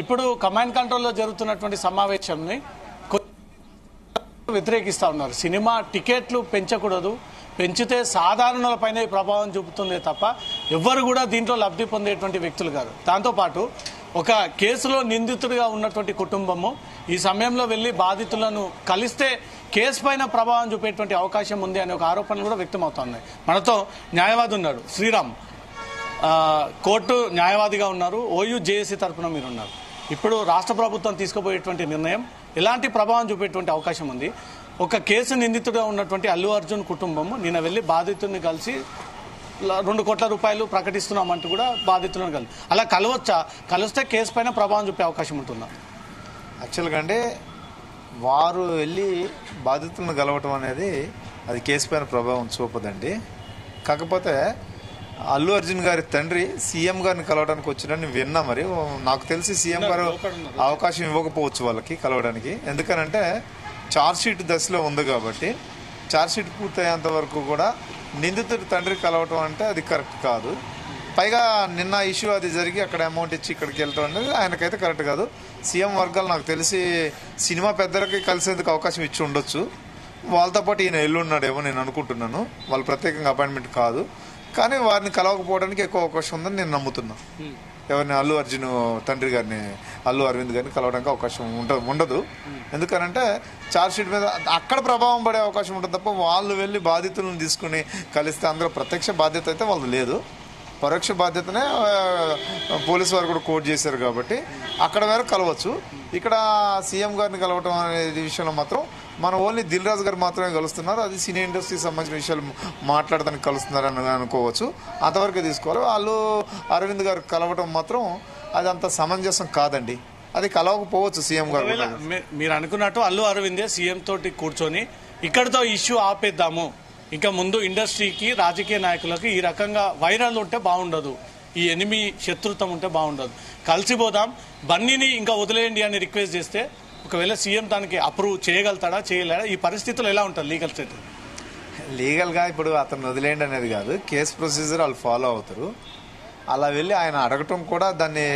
ఇప్పుడు కమాండ్ కంట్రోల్లో జరుగుతున్నటువంటి సమావేశాన్ని వ్యతిరేకిస్తా ఉన్నారు. సినిమా టికెట్లు పెంచకూడదు, పెంచితే సాధారణులపైనే ప్రభావం చూపుతుందే తప్ప ఎవ్వరు కూడా దీంట్లో లబ్ధి పొందేటువంటి వ్యక్తులు కాదు. దాంతోపాటు ఒక కేసులో నిందితుడిగా ఉన్నటువంటి కుటుంబము ఈ సమయంలో వెళ్లి బాధితులను కలిస్తే కేసు పైన ప్రభావం చూపేటువంటి అవకాశం ఉంది అనే ఒక ఆరోపణలు కూడా వ్యక్తమవుతున్నాయి. మనతో న్యాయవాది ఉన్నారు శ్రీరామ్, కోర్టు న్యాయవాదిగా ఉన్నారు, ఓయూ జేఏసీ తరఫున మీరు ఉన్నారు. ఇప్పుడు రాష్ట్ర ప్రభుత్వం తీసుకుపోయేటువంటి నిర్ణయం ఎలాంటి ప్రభావం చూపేటువంటి అవకాశం ఉంది? ఒక కేసు నిందితుడిగా ఉన్నటువంటి అల్లు అర్జున్ కుటుంబము నిన్న వెళ్లి బాధితుడిని కలిసి 2 కోట్ల రూపాయలు ప్రకటిస్తున్నామంటూ కూడా బాధితులను కలిసి అలా కలవచ్చా? కలిస్తే కేసు పైన ప్రభావం చూపే అవకాశం ఉంటుందా? యాక్చువల్గా అంటే వారు వెళ్ళి బాధితులను కలవటం అనేది అది కేసు పైన ప్రభావం చూపదండి. కాకపోతే అల్లు అర్జున్ గారి తండ్రి సీఎం గారిని కలవడానికి వచ్చినని విన్నా. మరి నాకు తెలిసి సీఎం గారు అవకాశం ఇవ్వకపోవచ్చు వాళ్ళకి కలవడానికి. ఎందుకనంటే ఛార్జ్షీట్ దశలో ఉంది కాబట్టి ఛార్జ్షీట్ పూర్తయ్యేంత వరకు కూడా నిందితుడి తండ్రి కలవటం అంటే అది కరెక్ట్ కాదు. పైగా నిన్న ఇష్యూ అది జరిగి అక్కడ అమౌంట్ ఇచ్చి ఇక్కడికి వెళ్ళటం అనేది ఆయనకైతే కరెక్ట్ కాదు. సీఎం వర్గాలు నాకు తెలిసి సినిమా పెద్దలకి కలిసేందుకు అవకాశం ఇచ్చి ఉండొచ్చు. వాళ్ళతో పాటు ఈయన ఎల్లున్నాడేమో నేను అనుకుంటున్నాను. వాళ్ళు ప్రత్యేకంగా అపాయింట్మెంట్ కాదు, కానీ వారిని కలవకపోవడానికి ఎక్కువ అవకాశం ఉందని నేను నమ్ముతున్నాను. ఎవరిని అల్లు అర్జున్ తండ్రి గారిని అల్లు అరవింద్ గారిని కలవడానికి అవకాశం ఉండదు. ఎందుకనంటే ఛార్జ్షీట్ మీద అక్కడ ప్రభావం పడే అవకాశం ఉంటుంది తప్ప వాళ్ళు వెళ్ళి బాధితులను తీసుకుని కలిస్తే అందులో ప్రత్యక్ష బాధ్యత అయితే వాళ్ళు లేదు, పరోక్ష బాధ్యతనే పోలీసు వారు కూడా కోట్ చేశారు కాబట్టి అక్కడ వేరే కలవచ్చు. ఇక్కడ సీఎం గారిని కలవటం అనే విషయంలో మాత్రం మన ఓన్లీ దిల్ రాజు గారు మాత్రమే కలుస్తున్నారు. అది సినీ ఇండస్ట్రీకి సంబంధించిన విషయాలు మాట్లాడడానికి కలుస్తున్నారు అని అనుకోవచ్చు. అంతవరకే తీసుకోవాలి. వాళ్ళు అరవింద్ గారు కలవటం మాత్రం అది అంత సమంజసం కాదండి. అది కలవకపోవచ్చు సీఎం గారు. మీరు అనుకున్నట్టు అల్లు అరవిందే సీఎం తోటి కూర్చొని ఇక్కడితో ఇష్యూ ఆపేద్దాము, ఇంకా ముందు ఇండస్ట్రీకి రాజకీయ నాయకులకు ఈ రకంగా వైరల్ ఉంటే బాగుండదు, ఈ ఎనిమి శత్రుత్వం ఉంటే బాగుండదు, కలిసిపోదాం, బన్నీని ఇంకా వదిలేయండి అని రిక్వెస్ట్ చేస్తే ఒకవేళ సీఎం దానికి అప్రూవ్ చేయగలుగుతాడా చేయలేడా? ఈ పరిస్థితులు ఎలా ఉంటుంది లీగల్ స్టేట్? లీగల్గా ఇప్పుడు అతను వదిలేయండి అనేది కాదు, కేసు ప్రొసీజర్ వాళ్ళు ఫాలో అవుతారు. అలా వెళ్ళి ఆయన అడగటం కూడా దాన్ని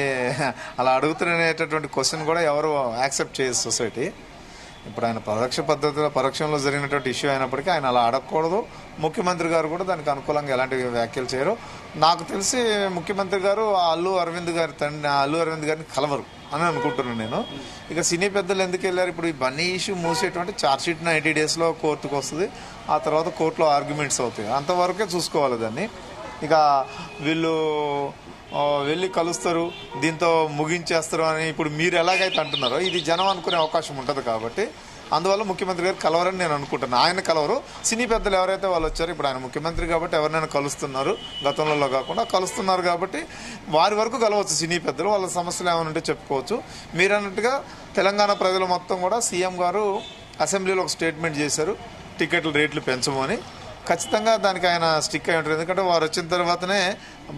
అలా అడుగుతున్నటువంటి క్వశ్చన్ కూడా ఎవరు యాక్సెప్ట్ చేయదు సొసైటీ. ఇప్పుడు ఆయన పరోక్ష పద్ధతిలో పరోక్షంలో జరిగినటువంటి ఇష్యూ అయినప్పటికీ ఆయన అలా అడగకూడదు. ముఖ్యమంత్రి గారు కూడా దానికి అనుకూలంగా ఎలాంటి వ్యాఖ్యలు చేయరు. నాకు తెలిసి ముఖ్యమంత్రి గారు అల్లు అరవింద్ గారిని కలవరు అని అనుకుంటున్నాను నేను. ఇక సినీ పెద్దలు ఎందుకు వెళ్ళారు? ఇప్పుడు ఈ బన్నీ ఇష్యూ మూసేటువంటి ఛార్జ్షీట్ 90 డేస్లో కోర్టుకు వస్తుంది. ఆ తర్వాత కోర్టులో ఆర్గ్యుమెంట్స్ అవుతాయి. అంతవరకే చూసుకోవాలి దాన్ని. ఇక వీళ్ళు వెళ్ళి కలుస్తారు, దీంతో ముగించేస్తారు అని ఇప్పుడు మీరు ఎలాగైతే అంటున్నారో ఇది జనం అనుకునే అవకాశం ఉంటుంది. కాబట్టి అందువల్ల ముఖ్యమంత్రి గారు కలవరని నేను అనుకుంటున్నాను. ఆయన కలవరు. సినీ పెద్దలు ఎవరైతే వాళ్ళు వచ్చారో, ఇప్పుడు ఆయన ముఖ్యమంత్రి కాబట్టి ఎవరినైనా కలుస్తున్నారు, గతంలో కాకుండా కలుస్తున్నారు కాబట్టి వారి వరకు కలవచ్చు సినీ పెద్దలు. వాళ్ళ సమస్యలు ఏమైనా ఉంటే చెప్పుకోవచ్చు. మీరు అన్నట్టుగా తెలంగాణ ప్రజలు మొత్తం కూడా సీఎం గారు అసెంబ్లీలో ఒక స్టేట్మెంట్ చేశారు, టికెట్ల రేట్లు పెంచమని. ఖచ్చితంగా దానికి ఆయన స్టిక్ అయి ఉంటారు. ఎందుకంటే వారు వచ్చిన తర్వాతనే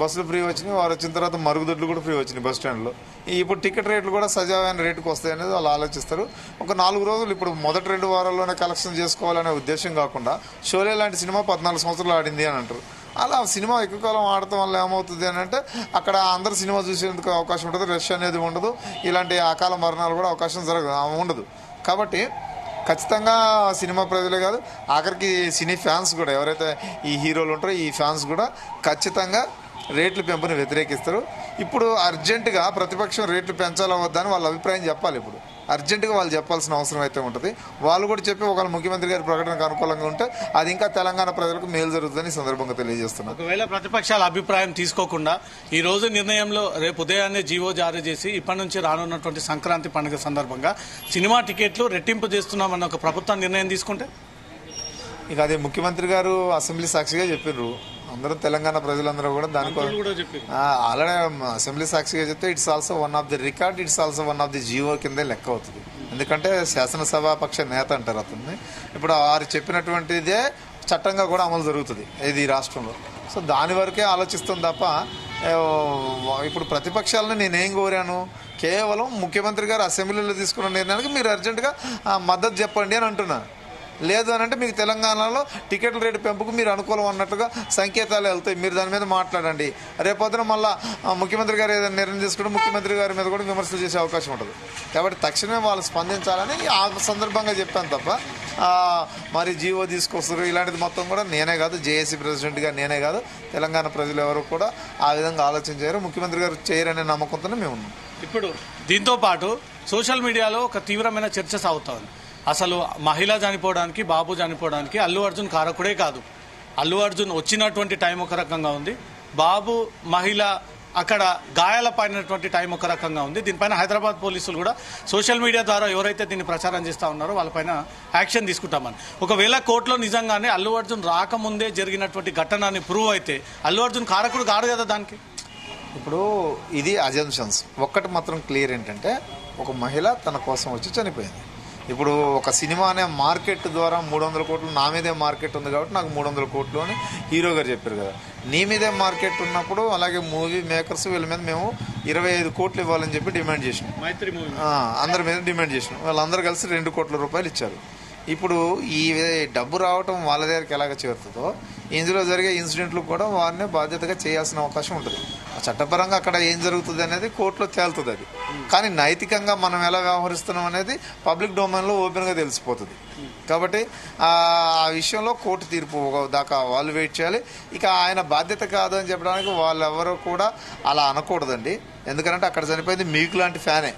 బస్సులు ఫ్రీ వచ్చినాయి, వారు వచ్చిన తర్వాత మరుగుదొడ్లు కూడా ఫ్రీ వచ్చినాయి బస్ స్టాండ్లో. ఇప్పుడు టికెట్ రేట్లు కూడా సజావైన రేటుకు వస్తాయి అనేది వాళ్ళు ఆలోచిస్తారు. ఒక 4 రోజులు ఇప్పుడు మొదటి 2 వారాల్లోనే కలెక్షన్ చేసుకోవాలనే ఉద్దేశం కాకుండా షోలే లాంటి సినిమా 14 సంవత్సరాలు ఆడింది అని అంటారు. అలా సినిమా ఎక్కువ కాలం ఆడటం వల్ల ఏమవుతుంది అని అంటే అక్కడ అందరు సినిమా చూసేందుకు అవకాశం ఉంటుంది, రష్ అనేది ఉండదు, ఇలాంటి అకాల మరణాలు కూడా అవకాశం ఉండదు. కాబట్టి ఖచ్చితంగా సినిమా ప్రజలే కాదు, ఆఖరికి సినీ ఫ్యాన్స్ కూడా ఎవరైతే ఈ హీరోలు ఉంటారో ఈ ఫ్యాన్స్ కూడా ఖచ్చితంగా రేట్ల పెంపుని వ్యతిరేకిస్తారు. ఇప్పుడు అర్జెంటుగా ప్రతిపక్షం రేట్లు పెంచాలా వద్దా అని వాళ్ళ అభిప్రాయం చెప్పాలి. ఇప్పుడు అర్జెంటుగా వాళ్ళు చెప్పాల్సిన అవసరం అయితే ఉంటుంది. వాళ్ళు కూడా చెప్పి ఒకవేళ ముఖ్యమంత్రి గారి ప్రకటనకు అనుకూలంగా ఉంటే అది ఇంకా తెలంగాణ ప్రజలకు మేలు జరుగుతుందని సందర్భంగా తెలియజేస్తున్నారు. ఒకవేళ ప్రతిపక్షాల అభిప్రాయం తీసుకోకుండా ఈ రోజు నిర్ణయంలో రేపు ఉదయాన్నే జీవో జారీ చేసి ఇప్పటి నుంచి రానున్నటువంటి సంక్రాంతి పండుగ సందర్భంగా సినిమా టికెట్లు రెట్టింపు చేస్తున్నామన్న ఒక ప్రభుత్వం నిర్ణయం తీసుకుంటే ఇక అదే ముఖ్యమంత్రి గారు అసెంబ్లీ సాక్షిగా చెప్పారు. అందరూ తెలంగాణ ప్రజలందరూ కూడా దానికోసం ఆల్రెడీ అసెంబ్లీ సాక్షిగా చెప్తే it's also one of the record, it's also one of the GO కిందే లెక్క అవుతుంది. ఎందుకంటే శాసనసభాపక్ష నేత అంటారు అతన్ని. ఇప్పుడు వారు చెప్పినటువంటిదే చట్టంగా కూడా అమలు జరుగుతుంది ఇది రాష్ట్రంలో. సో దాని వరకే ఆలోచిస్తుంది తప్ప ఇప్పుడు ప్రతిపక్షాలను నేనేం కోరాను, కేవలం ముఖ్యమంత్రి గారు అసెంబ్లీలో తీసుకున్న నిర్ణయానికి మీరు అర్జెంటుగా మద్దతు చెప్పండి అని అంటున్నాను. లేదు అని అంటే మీకు తెలంగాణలో టికెట్ల రేటు పెంపుకు మీరు అనుకూలం అన్నట్టుగా సంకేతాలు వెళ్తాయి. మీరు దాని మీద మాట్లాడండి. రేపొద్దున మళ్ళీ ముఖ్యమంత్రి గారు ఏదైనా నిర్ణయం తీసుకుంటే ముఖ్యమంత్రి గారి మీద కూడా విమర్శలు చేసే అవకాశం ఉంటుంది. కాబట్టి తక్షణమే వాళ్ళు స్పందించాలని ఆ సందర్భంగా చెప్పాను తప్ప మరి జీవో తీసుకొస్తారు ఇలాంటిది మొత్తం కూడా నేనే కాదు, జేఏసీ ప్రెసిడెంట్గా నేనే కాదు, తెలంగాణ ప్రజలు ఎవరు కూడా ఆ విధంగా ఆలోచించారు. ముఖ్యమంత్రి గారు చేయరనే నమ్మకంతోనే మేము ఉన్నాం. ఇప్పుడు దీంతో పాటు సోషల్ మీడియాలో ఒక తీవ్రమైన చర్చ సాగుతోంది. అసలు మహిళ చనిపోవడానికి, బాబు చనిపోవడానికి అల్లు అర్జున్ కారకుడే కాదు. అల్లు అర్జున్ వచ్చినటువంటి టైం ఒక రకంగా ఉంది, బాబు మహిళ అక్కడ గాయాలపైనటువంటి టైం ఒక రకంగా ఉంది. దీనిపైన హైదరాబాద్ పోలీసులు కూడా సోషల్ మీడియా ద్వారా ఎవరైతే దీన్ని ప్రచారం చేస్తూ ఉన్నారో వాళ్ళపైన యాక్షన్ తీసుకుంటామని. ఒకవేళ కోర్టులో నిజంగానే అల్లు అర్జున్ రాకముందే జరిగినటువంటి ఘటనని ప్రూవ్ అయితే అల్లు అర్జున్ కారకుడు కాడు కదా దానికి. ఇప్పుడు ఇది అజంప్షన్స్. ఒక్కటి మాత్రం క్లియర్ ఏంటంటే ఒక మహిళ తన కోసం వచ్చి చనిపోయింది. ఇప్పుడు ఒక సినిమా అనే మార్కెట్ ద్వారా 300 కోట్లు నా మీదే మార్కెట్ ఉంది కాబట్టి నాకు 300 కోట్లు అని హీరో గారు చెప్పారు కదా. నీ మీదే మార్కెట్ ఉన్నప్పుడు అలాగే మూవీ మేకర్స్ వీళ్ళ మీద మేము 25 కోట్లు ఇవ్వాలని చెప్పి డిమాండ్ చేసినాం. అందరి మీద డిమాండ్ చేసినాం. వాళ్ళందరూ కలిసి 2 కోట్ల రూపాయలు ఇచ్చారు. ఇప్పుడు ఈ డబ్బు రావటం వాళ్ళ దగ్గరికి ఎలాగ చేరుతుందో ఇందులో జరిగే ఇన్సిడెంట్లు కూడా వారిని బాధ్యతగా చేయాల్సిన అవకాశం ఉంటుంది. చట్టపరంగా అక్కడ ఏం జరుగుతుంది అనేది కోర్టులో తేలుతుంది. అది కానీ నైతికంగా మనం ఎలా వ్యవహరిస్తున్నాం అనేది పబ్లిక్ డొమైన్లో ఓపెన్గా తెలిసిపోతుంది. కాబట్టి ఆ విషయంలో కోర్టు తీర్పు దాకా వాళ్ళు వెయిట్ చేయాలి. ఇక ఆయన బాధ్యత కాదు అని చెప్పడానికి వాళ్ళెవరూ కూడా అలా అనకూడదండి. ఎందుకంటే అక్కడ చనిపోయింది మీకు లాంటి ఫ్యానే.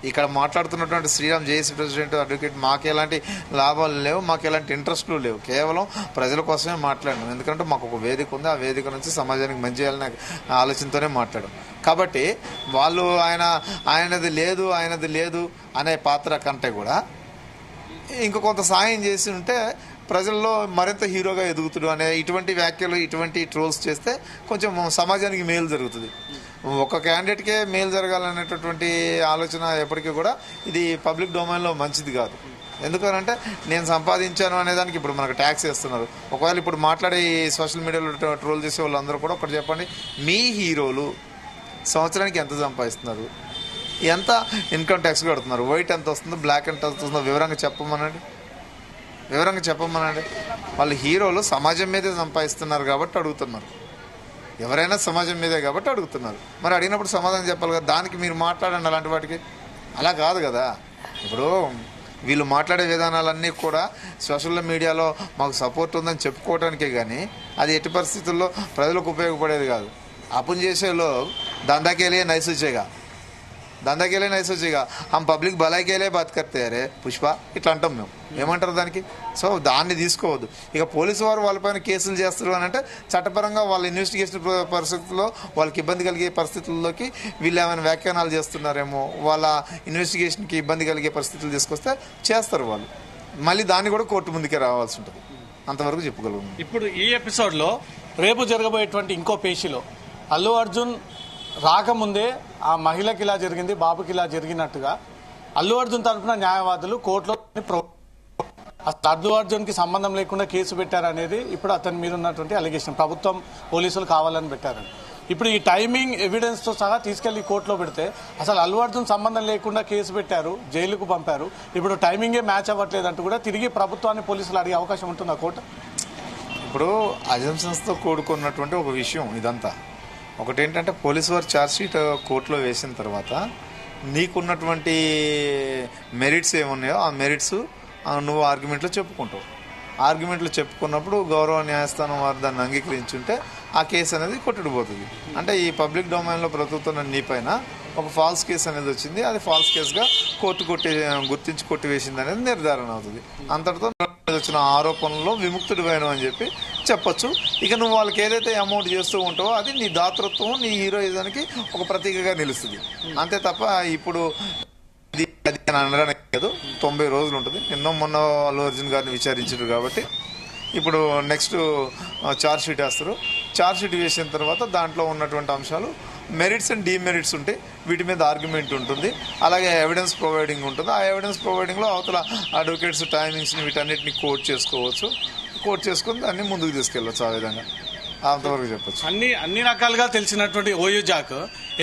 ఇక్కడ మాట్లాడుతున్నటువంటి శ్రీరామ్ జేఏసీ ప్రెసిడెంట్ అడ్వకేట్ మాకు ఎలాంటి లాభాలు లేవు, మాకు ఎలాంటి ఇంట్రెస్ట్లు లేవు. కేవలం ప్రజల కోసమే మాట్లాడాం. ఎందుకంటే మాకు ఒక వేదిక ఉంది, ఆ వేదిక నుంచి సమాజానికి మంచి చేయాలనే ఆలోచనతోనే మాట్లాడాం. కాబట్టి వాళ్ళు ఆయనది లేదు అనే పాత్ర కంటే కూడా ఇంక కొంత సాయం చేసి ఉంటే ప్రజల్లో మరింత హీరోగా ఎదుగుతుడు అనే ఇటువంటి వ్యాఖ్యలు, ఇటువంటి ట్రోల్స్ చేస్తే కొంచెం సమాజానికి మేలు జరుగుతుంది. ఒక క్యాండిడేట్కే మేలు జరగాలనేటటువంటి ఆలోచన ఎప్పటికీ కూడా ఇది పబ్లిక్ డొమైన్లో మంచిది కాదు. ఎందుకనంటే నేను సంపాదించాను అనేదానికి ఇప్పుడు మనకు ట్యాక్స్ వేస్తున్నారు. ఒకవేళ ఇప్పుడు మాట్లాడే సోషల్ మీడియాలో ట్రోల్ చేసే వాళ్ళందరూ కూడా ఒకటి చెప్పండి, మీ హీరోలు సంవత్సరానికి ఎంత సంపాదిస్తున్నారు, ఎంత ఇన్కమ్ ట్యాక్స్ కడుతున్నారు, వైట్ ఎంత వస్తుందో, బ్లాక్ ఎంత వస్తుందో వివరంగా చెప్పమనండి. వాళ్ళు హీరోలు సమాజం మీదే సంపాదిస్తున్నారు కాబట్టి అడుగుతున్నారు. ఎవరైనా సమాజం మీదే కాబట్టి అడుగుతున్నారు. మరి అడిగినప్పుడు సమాధానం చెప్పాలి కదా. దానికి మీరు మాట్లాడండి అలాంటి వాటికి. అలా కాదు కదా. ఇప్పుడు వీళ్ళు మాట్లాడే విధానాలన్నీ కూడా సోషల్ మీడియాలో మాకు సపోర్ట్ ఉందని చెప్పుకోవడానికే కానీ అది ఎట్టి పరిస్థితుల్లో ప్రజలకు ఉపయోగపడేది కాదు. అప్పుని చేసేలో దందాకేలే నైసోచేగా హమ్ పబ్లిక్ భలాయికేలే బాత్ కర్తే అరే పుష్ప ఇట్లా అంటాం మేము. ఏమంటారు దానికి? సో దాన్ని తీసుకోవద్దు. ఇక పోలీసు వారు వాళ్ళపైన కేసులు చేస్తారు అని అంటే చట్టపరంగా వాళ్ళ ఇన్వెస్టిగేషన్ పరిస్థితుల్లో వాళ్ళకి ఇబ్బంది కలిగే పరిస్థితుల్లోకి వీళ్ళు ఏమైనా వ్యాఖ్యానాలు చేస్తున్నారేమో, వాళ్ళ ఇన్వెస్టిగేషన్కి ఇబ్బంది కలిగే పరిస్థితులు తీసుకొస్తే చేస్తారు వాళ్ళు. మళ్ళీ దాన్ని కూడా కోర్టు ముందుకే రావాల్సి ఉంటుంది. అంతవరకు చెప్పగలను. ఇప్పుడు ఈ ఎపిసోడ్లో రేపు జరగబోయేటువంటి ఇంకో పేషీలో అల్లు అర్జున్ రాకముందే ఆ మహిళకి ఇలా జరిగింది, బాబుకి ఇలా జరిగినట్టుగా అల్లు అర్జున్ తరఫున న్యాయవాదులు కోర్టులో అల్లు అర్జున్ కి సంబంధం లేకుండా కేసు పెట్టారనేది ఇప్పుడు అతని మీద ఉన్నటువంటి అలిగేషన్. ప్రభుత్వం పోలీసులు కావాలని పెట్టారని. ఇప్పుడు ఈ టైమింగ్ ఎవిడెన్స్ తో సహా తీసుకెళ్లి కోర్టులో పెడితే అసలు అల్లు అర్జున్ సంబంధం లేకుండా కేసు పెట్టారు, జైలుకు పంపారు, ఇప్పుడు టైమింగే మ్యాచ్ అవ్వట్లేదు అంటూ కూడా తిరిగి ప్రభుత్వాన్ని పోలీసులు అడిగే అవకాశం ఉంటుందా కోర్టు? ఇప్పుడు అజంప్షన్స్తో కూడుకున్నటువంటి ఒక విషయం ఇదంతా. ఒకటేంటంటే పోలీసు వారు ఛార్జ్షీట్ కోర్టులో వేసిన తర్వాత నీకున్నటువంటి మెరిట్స్ ఏమున్నాయో ఆ మెరిట్స్ నువ్వు ఆర్గ్యుమెంట్లో చెప్పుకుంటావు. ఆర్గ్యుమెంట్లు చెప్పుకున్నప్పుడు గౌరవ న్యాయస్థానం వారు దాన్ని అంగీకరించుంటే ఆ కేసు అనేది కొట్టుడిపోతుంది. అంటే ఈ పబ్లిక్ డొమైన్లో బ్రతుకుతున్న నీ పైన ఒక ఫాల్స్ కేసు అనేది వచ్చింది, అది ఫాల్స్ కేసుగా కోర్టు గుర్తించి కొట్టివేసింది అనేది నిర్ధారణ అవుతుంది. అంతటితో వచ్చిన ఆరోపణలో విముక్తుడివైన అని చెప్పి చెప్పొచ్చు. ఇక నువ్వు వాళ్ళకి ఏదైతే అమౌంట్ చేస్తూ ఉంటావో అది నీ దాతృత్వం, నీ హీరోయిజానికి ఒక ప్రతీకగా నిలుస్తుంది. అంతే తప్ప ఇప్పుడు ఇది అది అని అనడానికి లేదు. 90 రోజులు ఉంటుంది. మొన్న అల్లు అర్జున్ గారిని విచారించారు కాబట్టి ఇప్పుడు నెక్స్ట్ ఛార్జ్ షీట్ వేస్తారు. ఛార్జ్ షీట్ వేసిన తర్వాత దాంట్లో ఉన్నటువంటి అంశాలు మెరిట్స్ అండ్ డిమెరిట్స్ ఉంటాయి. వీటి మీద ఆర్గ్యుమెంట్ ఉంటుంది, అలాగే ఎవిడెన్స్ ప్రొవైడింగ్ ఉంటుంది. ఆ ఎవిడెన్స్ ప్రొవైడింగ్లో అవతల అడ్వకేట్స్ టైమింగ్స్ని వీటన్నిటిని కోట్ చేసుకొని దాన్ని ముందుకు తీసుకెళ్ళవచ్చు. ఆ విధంగా అంతవరకు చెప్పొచ్చు. అన్ని రకాలుగా తెలిసినటువంటి ఓయూ జాక్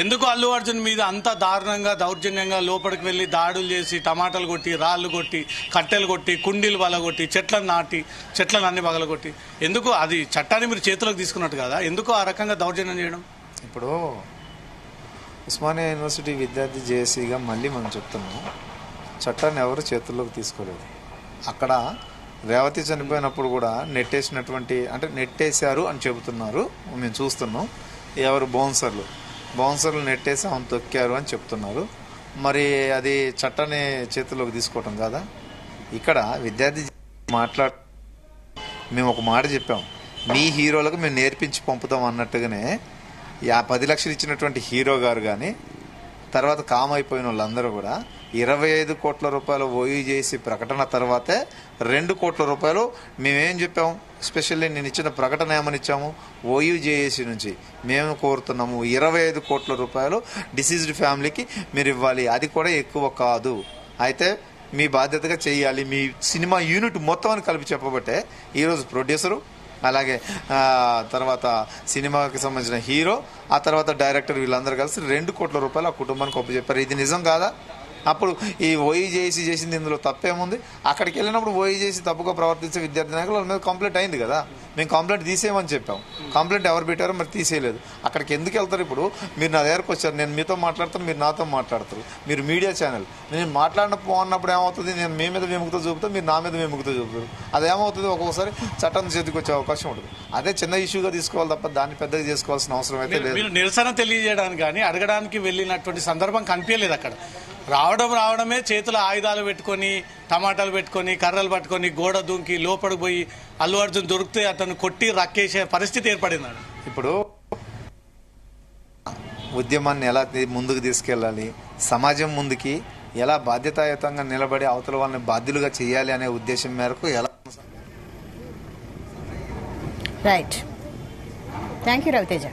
ఎందుకు అల్లు అర్జున్ మీద అంత దారుణంగా దౌర్జన్యంగా లోపలికి వెళ్లి దాడులు చేసి టమాటాలు కొట్టి రాళ్ళు కొట్టి కట్టెలు కొట్టి కుండీలు బలగొట్టి చెట్లను నాటి చెట్లను అన్ని పగలగొట్టి ఎందుకు అది చట్టాన్ని మీరు చేతిలోకి తీసుకున్నట్టు కదా ఎందుకు ఆ రకంగా దౌర్జన్యం చేయడం? ఇప్పుడు ఉస్మానియా యూనివర్సిటీ విద్యార్థి జేఏసీగా మళ్ళీ మనం చెప్తున్నాం, చట్టాన్ని ఎవరు చేతుల్లోకి తీసుకోలేదు. అక్కడ రేవతి చనిపోయినప్పుడు కూడా నెట్టేశారు అని చెబుతున్నారు, మేము చూస్తున్నాం. ఎవరు బౌన్సర్లు నెట్టేసి ఆమె తొక్కారు అని చెప్తున్నారు. మరి అది చట్టాన్ని చేతుల్లోకి తీసుకోవటం కాదా? ఇక్కడ విద్యార్థి మేము ఒక మాట చెప్పాం, మీ హీరోలకు మేము నేర్పించి పంపుతాం అన్నట్టుగానే 10 లక్షలు ఇచ్చినటువంటి హీరో గారు కానీ తర్వాత కామ్ అయిపోయిన వాళ్ళందరూ కూడా 25 కోట్ల రూపాయలు ఓయూ చేసి ప్రకటన తర్వాతే 2 కోట్ల రూపాయలు మేమేం చెప్పాము, స్పెషల్లీ నేను ఇచ్చిన ప్రకటన ఏమని ఇచ్చాము, ఓయూ జేఏసీ నుంచి మేము కోరుతున్నాము 25 కోట్ల రూపాయలు డిసీజ్డ్ ఫ్యామిలీకి మీరు ఇవ్వాలి, అది కూడా ఎక్కువ కాదు, అయితే మీ బాధ్యతగా చేయాలి, మీ సినిమా యూనిట్ మొత్తం అని కలిపి చెప్పబట్టే ఈరోజు ప్రొడ్యూసరు అలాగే తర్వాత సినిమాకి సంబంధించిన హీరో ఆ తర్వాత డైరెక్టర్ వీళ్ళందరూ కలిసి 2 కోట్ల రూపాయలు ఆ కుటుంబానికి ఒప్పచెప్పారు. ఇది నిజం కాదా? అప్పుడు ఈ ఓయూ జేఏసీ చేసింది ఇందులో తప్పేముంది? అక్కడికి వెళ్ళినప్పుడు ఓయూ చేసి తప్పుగా ప్రవర్తించే విద్యార్థి నాయకులు వాళ్ళ మీద కంప్లైంట్ అయింది కదా, మేము కంప్లైంట్ తీసేయమని చెప్పాం. కంప్లైంట్ ఎవరు పెట్టారో మరి తీసేయలేదు. అక్కడికి ఎందుకు వెళ్తారు? ఇప్పుడు మీరు నా దగ్గరకు వచ్చారు, నేను మీతో మాట్లాడతాను, మీరు నాతో మాట్లాడతారు, మీరు మీడియా ఛానల్, నేను మాట్లాడినప్పుడు ఏమవుతుంది, నేను మీ మీద విముక్త చూపుతా, మీరు నా మీద విముక్త చూపుతారు, అదేమవుతుంది ఒక్కొక్కసారి చట్టం చేతికి వచ్చే అవకాశం ఉంటుంది. అదే చిన్న ఇష్యూగా తీసుకోవాలి తప్ప దాన్ని పెద్దగా చేసుకోవాల్సిన అవసరం అయితే లేదు. మీరు నిరసన తెలియజేయడానికి కానీ అడగడానికి వెళ్ళినటువంటి సందర్భం కనిపించలేదు. అక్కడ రావడమే చేతుల ఆయుధాలు పెట్టుకొని టమాటాలు పెట్టుకొని కర్రలు పట్టుకొని గోడ దూకి లోపలికి పోయి అల్లు అర్జున్ దొరికితే అతను కొట్టి రక్కేసే పరిస్థితి ఏర్పడింది. ఇప్పుడు ఉద్యమాన్ని ఎలా ముందుకు తీసుకెళ్ళాలి, సమాజం ముందుకి ఎలా బాధ్యతాయుతంగా నిలబడి అవతల వాళ్ళని బాధ్యులుగా చేయాలి అనే ఉద్దేశం మేరకు ఎలా. Right, thank you Raviteja.